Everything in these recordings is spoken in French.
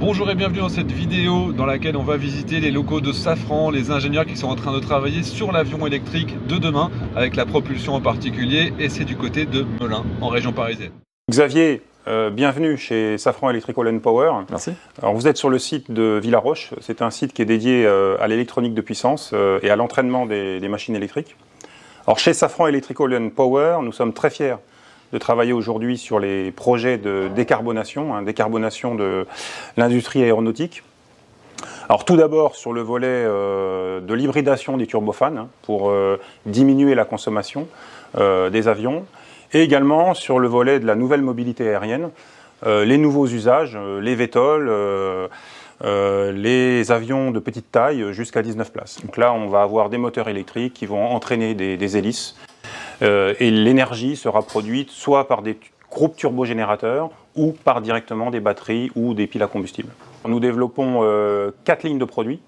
Bonjour et bienvenue dans cette vidéo dans laquelle on va visiter les locaux de Safran, les ingénieurs qui sont en train de travailler sur l'avion électrique de demain avec la propulsion en particulier, et c'est du côté de Melun en région parisienne. Xavier, bienvenue chez Safran Electrical & Power. Merci. Alors vous êtes sur le site de Villaroche, c'est un site qui est dédié à l'électronique de puissance et à l'entraînement des machines électriques. Alors chez Safran Electrical & Power, nous sommes très fiers de travailler aujourd'hui sur les projets de décarbonation, décarbonation de l'industrie aéronautique. Alors tout d'abord sur le volet de l'hybridation des turbofans pour diminuer la consommation des avions, et également sur le volet de la nouvelle mobilité aérienne, les nouveaux usages, les VTOL, les avions de petite taille jusqu'à 19 places. Donc là on va avoir des moteurs électriques qui vont entraîner des hélices. Et l'énergie sera produite soit par des groupes turbogénérateurs ou par directement des batteries ou des piles à combustible. Nous développons 4 lignes de produits.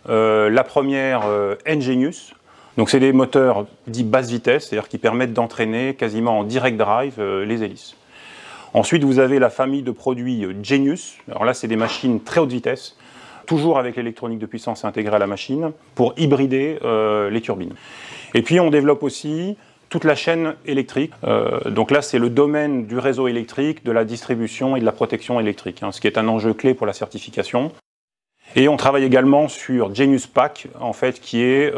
La première, Engenius. Donc c'est des moteurs dits basse vitesse, c'est-à-dire qui permettent d'entraîner quasiment en direct drive les hélices. Ensuite, vous avez la famille de produits Genius. Alors là, c'est des machines très haute vitesse, toujours avec l'électronique de puissance intégrée à la machine, pour hybrider les turbines. Et puis, on développe aussi toute la chaîne électrique. Donc là, c'est le domaine du réseau électrique, de la distribution et de la protection électrique, ce qui est un enjeu clé pour la certification. Et on travaille également sur Genius Pack, en fait, qui est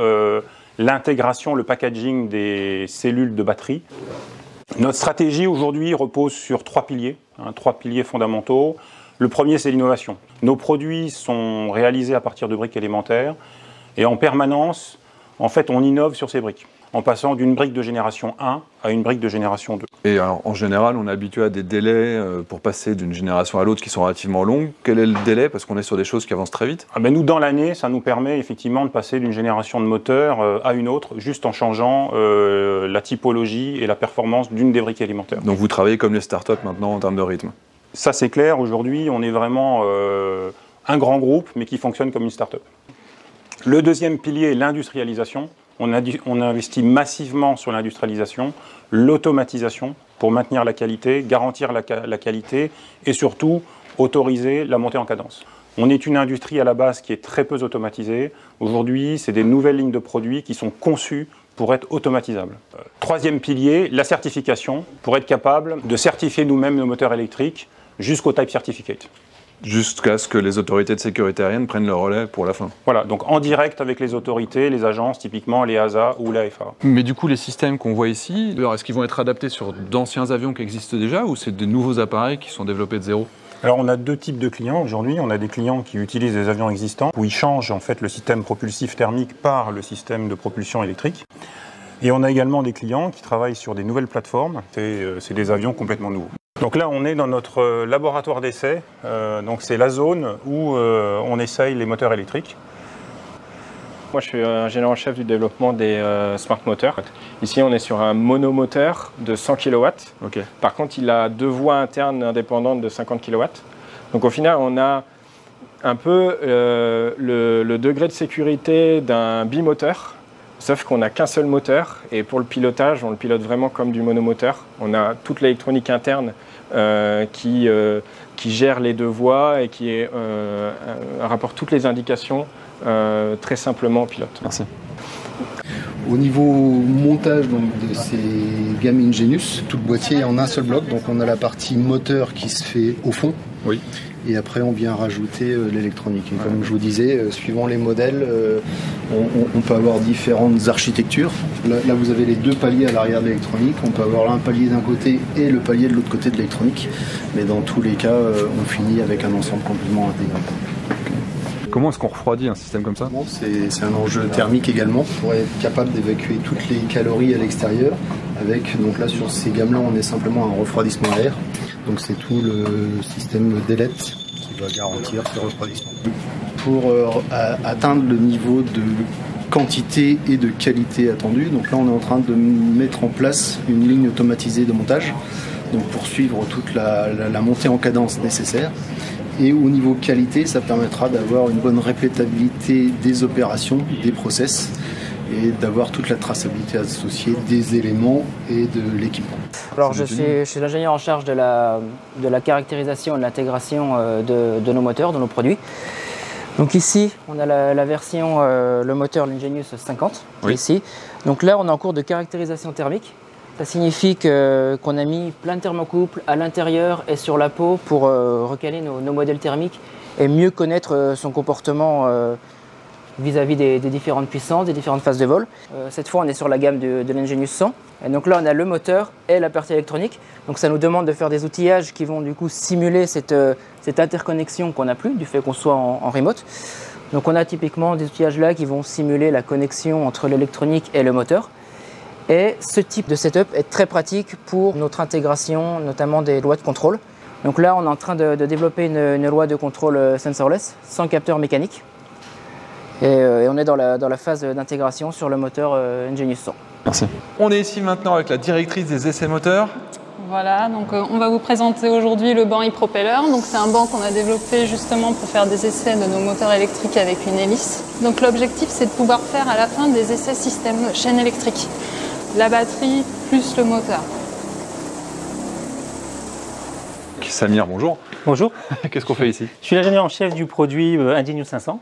l'intégration, le packaging des cellules de batterie. Notre stratégie aujourd'hui repose sur 3 piliers, 3 piliers fondamentaux. Le premier, c'est l'innovation. Nos produits sont réalisés à partir de briques élémentaires et en permanence, en fait, on innove sur ces briques, en passant d'une brique de génération 1 à une brique de génération 2. Et alors, en général, on est habitué à des délais pour passer d'une génération à l'autre qui sont relativement longs. Quel est le délai? Parce qu'on est sur des choses qui avancent très vite. Nous, dans l'année, ça nous permet effectivement de passer d'une génération de moteur à une autre, juste en changeant la typologie et la performance d'une des briques élémentaires. Donc vous travaillez comme les startups maintenant en termes de rythme? Ça, c'est clair. Aujourd'hui, on est vraiment un grand groupe, mais qui fonctionne comme une start-up. Le deuxième pilier, l'industrialisation. On investit massivement sur l'industrialisation, l'automatisation pour maintenir la qualité, garantir la qualité et surtout autoriser la montée en cadence. On est une industrie à la base qui est très peu automatisée. Aujourd'hui, c'est des nouvelles lignes de produits qui sont conçues pour être automatisables. Troisième pilier, la certification, pour être capable de certifier nous-mêmes nos moteurs électriques jusqu'au Type Certificate. Jusqu'à ce que les autorités de sécurité aérienne prennent le relais pour la fin. Voilà, donc en direct avec les autorités, les agences, typiquement les EASA ou la FAA. Mais du coup, les systèmes qu'on voit ici, est-ce qu'ils vont être adaptés sur d'anciens avions qui existent déjà ou c'est de nouveaux appareils qui sont développés de zéro? Alors on a deux types de clients aujourd'hui. On a des clients qui utilisent des avions existants où ils changent en fait le système propulsif thermique par le système de propulsion électrique. Et on a également des clients qui travaillent sur des nouvelles plateformes. C'est des avions complètement nouveaux. Donc là, on est dans notre laboratoire d'essai. Donc c'est la zone où on essaye les moteurs électriques. Moi, je suis ingénieur en chef du développement des smart moteurs. Ici, on est sur un monomoteur de 100 kW. Okay. Par contre, il a 2 voies internes indépendantes de 50 kW. Donc au final, on a un peu le degré de sécurité d'un bimoteur, sauf qu'on n'a qu'un seul moteur. Et pour le pilotage, on le pilote vraiment comme du monomoteur. On a toute l'électronique interne qui gère les 2 voies et qui rapporte toutes les indications très simplement au pilote. Merci. Au niveau montage de ces gammes Ingenius, tout le boîtier est en un seul bloc. Donc on a la partie moteur qui se fait au fond. Oui. Et après, on vient rajouter l'électronique. Et comme je vous disais, suivant les modèles, on peut avoir différentes architectures. Là, vous avez les 2 paliers à l'arrière de l'électronique. On peut avoir un palier d'un côté et le palier de l'autre côté de l'électronique. Mais dans tous les cas, on finit avec un ensemble complètement intégré. Comment est-ce qu'on refroidit un système comme ça? Bon, c'est un enjeu thermique également pour être capable d'évacuer toutes les calories à l'extérieur. Donc là, sur ces gammes-là, on est simplement un refroidissement à air. Donc c'est tout le système d'ELET qui va garantir ce refroidissement. Pour atteindre le niveau de quantité et de qualité attendue, donc là on est en train de mettre en place une ligne automatisée de montage, donc pour suivre toute la montée en cadence nécessaire. Et au niveau qualité, ça permettra d'avoir une bonne répétabilité des opérations, des process, et d'avoir toute la traçabilité associée des éléments et de l'équipement. Alors je suis l'ingénieur en charge de la caractérisation et de l'intégration de nos moteurs, de nos produits. Donc ici, on a la version, le moteur l'Ingenious 50, Oui. ici. Donc là, on est en cours de caractérisation thermique. Ça signifie qu'on a mis plein de thermocouples à l'intérieur et sur la peau pour recaler nos modèles thermiques et mieux connaître son comportement vis-à-vis des différentes puissances, des différentes phases de vol. Cette fois, on est sur la gamme de l'Ingenious 100. Et donc là, on a le moteur et la partie électronique. Donc ça nous demande de faire des outillages qui vont du coup simuler cette interconnexion qu'on n'a plus, du fait qu'on soit en remote. Donc on a typiquement des outillages là qui vont simuler la connexion entre l'électronique et le moteur. Et ce type de setup est très pratique pour notre intégration, notamment des lois de contrôle. Donc là, on est en train de développer une loi de contrôle sensorless, sans capteur mécanique. Et on est dans la phase d'intégration sur le moteur Ingenious 100. Merci. On est ici maintenant avec la directrice des essais moteurs. Voilà, donc on va vous présenter aujourd'hui le banc e-propeller. Donc c'est un banc qu'on a développé justement pour faire des essais de nos moteurs électriques avec une hélice. Donc l'objectif, c'est de pouvoir faire à la fin des essais système chaîne électrique. La batterie plus le moteur. Samir, bonjour. Bonjour, Qu'est-ce qu'on fait ici? je suis l'ingénieur en chef du produit Ingenious 500.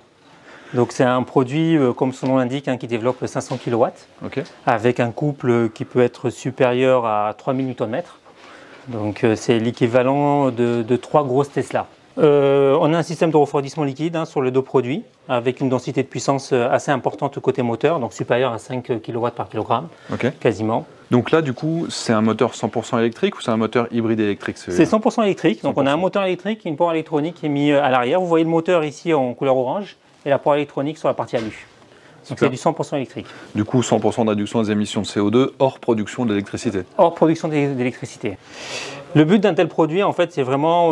Donc c'est un produit, comme son nom l'indique, qui développe 500 kW, Ok. avec un couple qui peut être supérieur à 3000 Nm. Donc c'est l'équivalent de 3 grosses Tesla. On a un système de refroidissement liquide sur le dos produit, avec une densité de puissance assez importante côté moteur, donc supérieure à 5 kW par kg, Ok. quasiment. Donc là, du coup, c'est un moteur 100% électrique ou c'est un moteur hybride électrique? C'est 100% électrique, donc on a un moteur électrique et une port électronique qui est mis à l'arrière. Vous voyez le moteur ici en couleur orange et la port électronique sur la partie alu. Donc c'est du 100% électrique. Du coup, 100% de réduction des émissions de CO2 hors production d'électricité. Hors production d'électricité. Le but d'un tel produit, en fait, c'est vraiment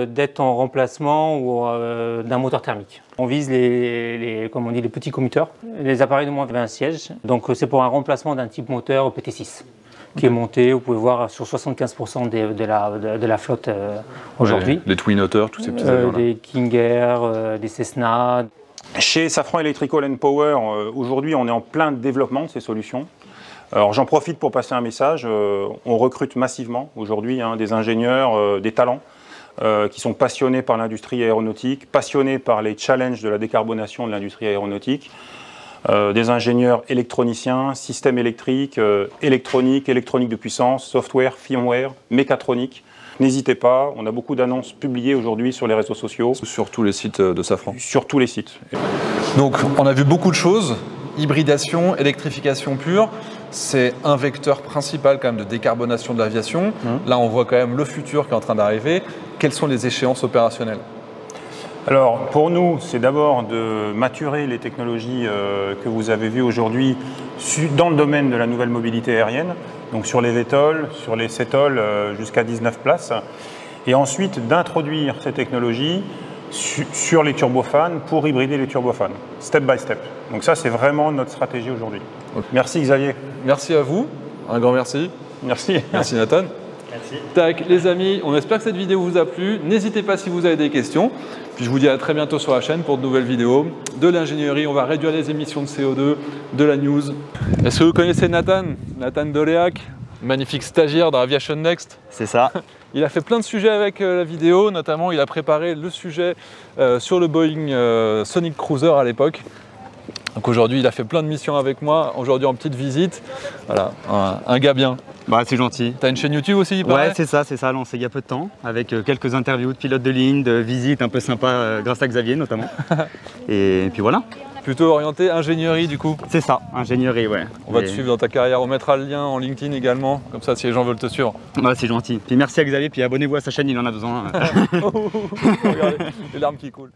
d'être en remplacement d'un moteur thermique. On vise comme on dit, les petits commuteurs, les appareils de moins de 20 sièges. Donc c'est pour un remplacement d'un type moteur PT6 qui est monté, vous pouvez voir, sur 75% de la flotte aujourd'hui. Ouais, les Twin Otter, tous ces petits avions-là. Des King Air, des Cessna. Chez Safran Electrical & Power, aujourd'hui, on est en plein développement de ces solutions. Alors j'en profite pour passer un message. On recrute massivement aujourd'hui des ingénieurs, des talents qui sont passionnés par l'industrie aéronautique, passionnés par les challenges de la décarbonation de l'industrie aéronautique. Des ingénieurs électroniciens, systèmes électriques, électronique de puissance, software, firmware, mécatronique. N'hésitez pas, on a beaucoup d'annonces publiées aujourd'hui sur les réseaux sociaux. Sur tous les sites de Safran. Sur tous les sites. Donc, on a vu beaucoup de choses. Hybridation, électrification pure, c'est un vecteur principal quand même de décarbonation de l'aviation. Là, on voit quand même le futur qui est en train d'arriver. Quelles sont les échéances opérationnelles? Alors, pour nous, c'est d'abord de maturer les technologies que vous avez vues aujourd'hui dans le domaine de la nouvelle mobilité aérienne, donc sur les VTOL, sur les CTOL jusqu'à 19 places, et ensuite d'introduire ces technologies sur les turbofans pour hybrider les turbofans, step by step. Donc ça, c'est vraiment notre stratégie aujourd'hui. Okay. Merci Xavier. Merci à vous, un grand merci. Merci. Merci Nathan. Merci. Tac, les amis, on espère que cette vidéo vous a plu. N'hésitez pas si vous avez des questions. Puis je vous dis à très bientôt sur la chaîne pour de nouvelles vidéos. De l'ingénierie, on va réduire les émissions de CO2, de la news. Est-ce que vous connaissez Nathan? Nathan Doléac, magnifique stagiaire dans Aviation Next. C'est ça. Il a fait plein de sujets avec la vidéo, notamment il a préparé le sujet sur le Boeing Sonic Cruiser à l'époque. Donc aujourd'hui, il a fait plein de missions avec moi, aujourd'hui en petite visite. Voilà, un gars bien. Bah, c'est gentil. T'as une chaîne YouTube aussi, il paraît? Ouais, c'est ça, lancé il y a peu de temps, avec quelques interviews de pilotes de ligne, de visites un peu sympas, grâce à Xavier notamment. Et puis voilà. Plutôt orienté ingénierie du coup? C'est ça, ingénierie, ouais. On va te suivre dans ta carrière, on mettra le lien en LinkedIn également, comme ça si les gens veulent te suivre. Ouais, c'est gentil. Puis merci à Xavier, puis abonnez-vous à sa chaîne, il en a besoin. Regardez, les larmes qui coulent.